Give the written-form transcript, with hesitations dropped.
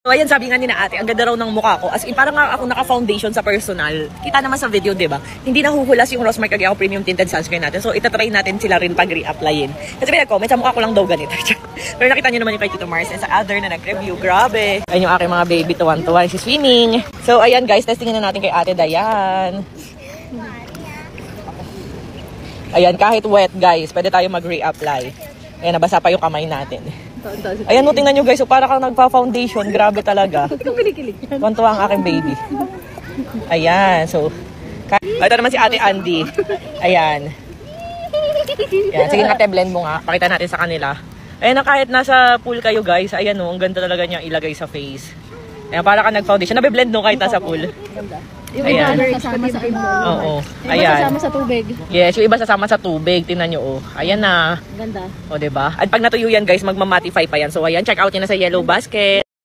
So, ayan, sabi nga ni na ate, ang ganda raw ng mukha ko. As in, parang nga ako naka-foundation sa personal. Kita naman sa video, di ba? Hindi nahuhulas yung Rosmar Cagayan Premium Tinted Sunscreen natin. So, itatry natin sila rin pag re-applyin. Kasi may nag-comment, sa mukha ko lang daw ganito. Pero nakita nyo naman yung kay Tito Mars and sa other na nag-review. Grabe. Ayan yung aking mga baby, tuwan-tuwan. Si swimming. So, ayan guys, testingin na natin kay Ate Dayan. Ayan, kahit wet guys, pwede tayo mag-re-apply. Ayan, nabasa pa yung kamay natin. Ayan, no, tingnan nyo guys. So, para kang nagpa-foundation. Grabe talaga. Tuwan-tuwa ang aking baby. Ayan, so. Ito naman si Ate Andy. Ayan. Ayan, sige nga, blend mo nga. Pakita natin sa kanila. Ayan, kahit nasa pool kayo guys. Ayan, no, ang ganda talaga niya ilagay sa face. Ayan, para ka nag-foundation. Nabe-blend no kahit nasa pool. Yung iba sasama sa Oo. Yung Ayan. iba sasama sa tubig. Yes, yung iba sasama sa tubig. Tingnan nyo, oh. Ayan na. Ganda. O, diba? At pag natuyo yan, guys, magmamatify pa yan. So, ayan, check out yun na sa Yellow Basket.